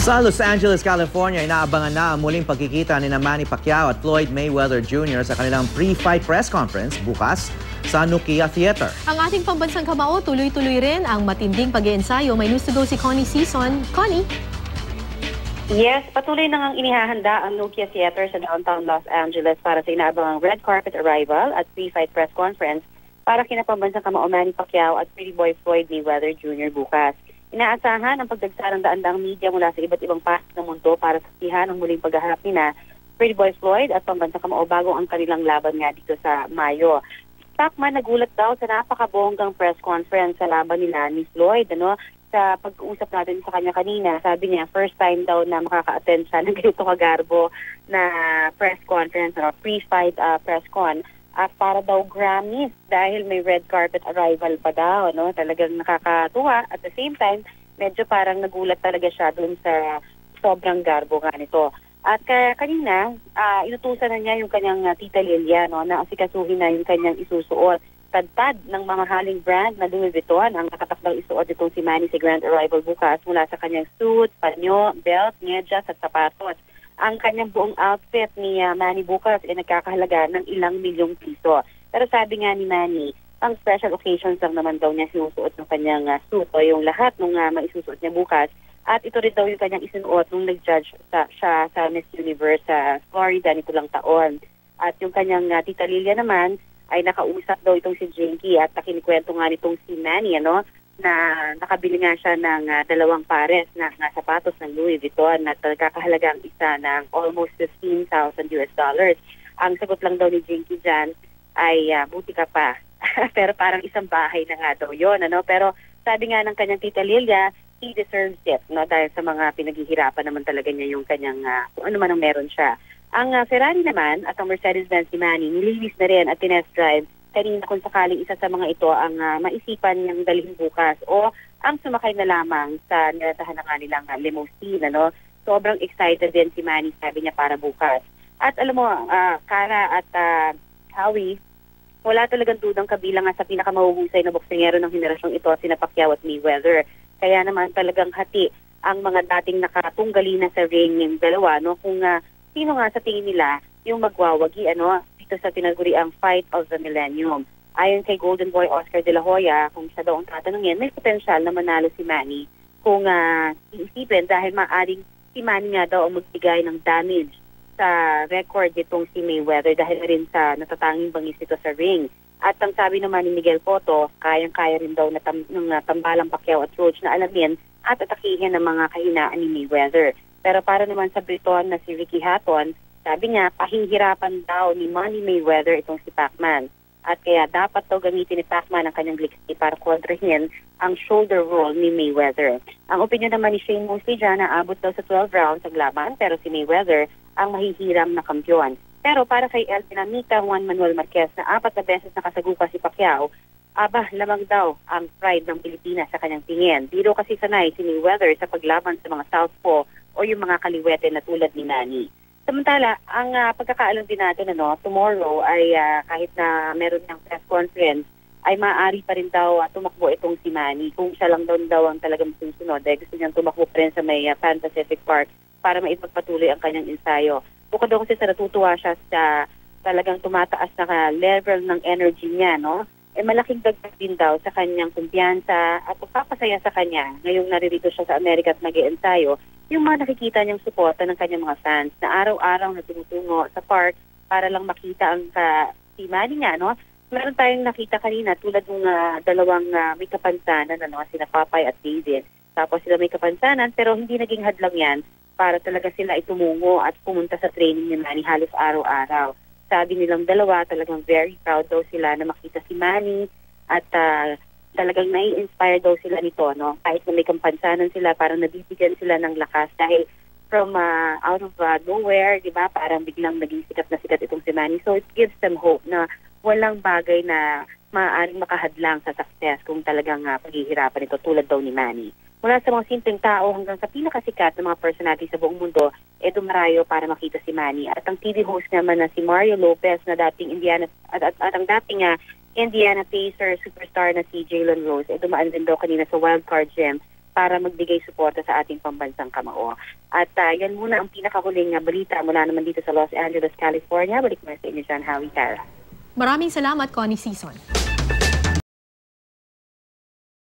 Sa Los Angeles, California, inaabangan na ang muling pagkikita ni Manny Pacquiao at Floyd Mayweather Jr. sa kanilang pre-fight press conference bukas sa Nokia Theater. Ang ating pambansang kamao, tuloy-tuloy rin ang matinding pag-iensayo. May news to go si Connie Season. Connie? Yes, patuloy na ngang inihahanda ang Nokia Theater sa downtown Los Angeles para sa inaabangang red carpet arrival at pre-fight press conference para kina pambansang kamao Manny Pacquiao at Pretty Boy Floyd Mayweather Jr. bukas. Inaasahan ang pagdagsarang daang media mula sa iba't ibang panig ng mundo para saksihan ang muling paghaharap nina Pretty Boy Floyd at pambansang kamao bago ang kanilang laban nga dito sa Mayo. Pacman nagulat daw sa napakabonggang press conference sa laban nila ni Floyd. Sa pag-uusap natin sa kanya kanina, sabi niya first time daw na makaka-attend siya ng ganito kagarbo na press conference o pre-fight press con. At para daw Grammys dahil may red carpet arrival pa daw, Talagang nakakatuwa. At the same time, medyo parang nagulat talaga siya dun sa sobrang garbo nga nito. At kanina, inutusan na niya yung kanyang tita Lilia, na asikasuhin na yung kanyang isusuot. Tadtad ng mga haling brand na Louis Vuitton ang nakatakdang isuot itong si Manny sa grand arrival bukas mula sa kanyang suit, panyo, belt, medyas at sapatos. Ang kanyang buong outfit ni Manny bukas ay nagkakahalaga ng ilang milyong piso. Pero sabi nga ni Manny, ang special occasions lang naman daw niya sinusuot ng kanyang suit o yung lahat ng maisusuot niya bukas. At ito rin daw yung kanyang isinuot nung nag-judge siya sa Miss Universe sa Florida nito lang taon. At yung kanyang tita Lilia naman ay nakausap daw itong si Jinky at nakinikwento nga nitong si Manny, na nakabili nga siya ng 2 pares na sapatos ng Louis Vuitton at nagkakahalaga ang isa ng almost $15,000 US. Ang sagot lang daw ni Jinky dyan ay buti ka pa. Pero parang isang bahay na nga daw yun. Pero sabi nga ng kanyang tita Lilia, he deserves it, dahil sa mga pinaghihirapan naman talaga niya yung kanyang kung ano man ang meron siya. Ang Ferrari naman at ang Mercedes-Benz ni Manny nililis na rin at tinest drive kanina kung sakaling isa sa mga ito ang maisipan niyang dalhin bukas o ang sumakay na lamang sa nilatahan na nga nilang limousine. Sobrang excited din si Manny, sabi niya, para bukas. At alam mo, Kara at Howie, wala talagang dudang kabilang sa pinakamahuhusay na boksingero ng henerasyong ito, sina Pacquiao at Mayweather. Kaya naman talagang hati ang mga dating nakatunggali na sa ring ng dalawa, kung sino nga sa tingin nila yung magwawagi, dito sa tinaguriang Fight of the Millennium. Ayon kay Golden Boy Oscar De La Hoya, kung siya daw ang tatanungin, may potensyal na manalo si Manny kung iisipin dahil maaaring si Manny nga daw ang magbigay ng damage sa record nitong si Mayweather dahil rin sa natatanging bangis nito sa ring. At ang sabi naman ni Miguel Cotto, kayang-kaya rin daw ng tambalang Pacquiao at Roach na alamin at atakihin ng mga kahinaan ni Mayweather. Pero para naman sa Briton na si Ricky Hatton, sabi niya, pahihirapan daw ni Manny Mayweather itong si Pacman. At kaya dapat daw gamitin ni Pacman ang kanyang glixi para kontrahin ang shoulder roll ni Mayweather. Ang opinion naman ni Shane Mosley dyan na abot daw sa 12 rounds ang laban, pero si Mayweather ang mahihiram na kampiyon. Pero para kay El Dinamita Juan Manuel Marquez na 4 na beses nakasagupa si Pacquiao, lamang daw ang pride ng Pilipinas sa kanyang tingin. Di daw kasi sanay si Mayweather sa paglaban sa mga southpaw o yung mga kaliwete na tulad ni Manny. Samantala, ang pagkakaalam din natin, tomorrow ay kahit na meron ng press conference, ay maaari pa rin daw tumakbo itong si Manny. Kung siya lang daw ang talagang susunod, gusto niyang tumakbo pa rin sa may Pan Pacific Park para maipagpatuloy ang kanyang ensayo. Bukod daw kasi sa natutuwa siya sa talagang tumataas na level ng energy niya, malaking dagdag din daw sa kanyang kumpiyansa at pagpapasaya sa kanya ngayong naririto siya sa Amerika at nag-iensayo, yung mga nakikita niyang suporta ng kanyang mga fans na araw-araw na tumutungo sa park para lang makita ang si Manny nga, Meron tayong nakita kanina tulad ng dalawang may kapansanan, sina Papay at David. Tapos sila may kapansanan pero hindi naging hadlang yan para talaga sila itumungo at pumunta sa training ni Manny halos araw-araw. Sabi nilang dalawa, talagang very proud daw sila na makita si Manny at talagang nai-inspire daw sila nito, Kahit na may kampansanan sila, parang nabibigyan sila ng lakas dahil from out of nowhere, di ba? Parang biglang naging sikat na sikat itong si Manny. So it gives them hope na walang bagay na maaaring makahadlang sa success kung talagang paghihirapan ito tulad daw ni Manny. Mula sa mga simpleng tao hanggang sa pinakasikat na mga personality sa buong mundo, dumarayo para makita si Manny. At ang TV host naman na si Mario Lopez na dating Indiana at ang dating Indiana Pacers superstar na si Jalen Rose, dumaan din daw kanina sa wildcard gem para magbigay suporta sa ating pambansang kamao. At yan muna ang pinakahuling balita mula naman dito sa Los Angeles, California. Balik mo sa inyo dyan, Howie Tara. Maraming salamat, Connie Season.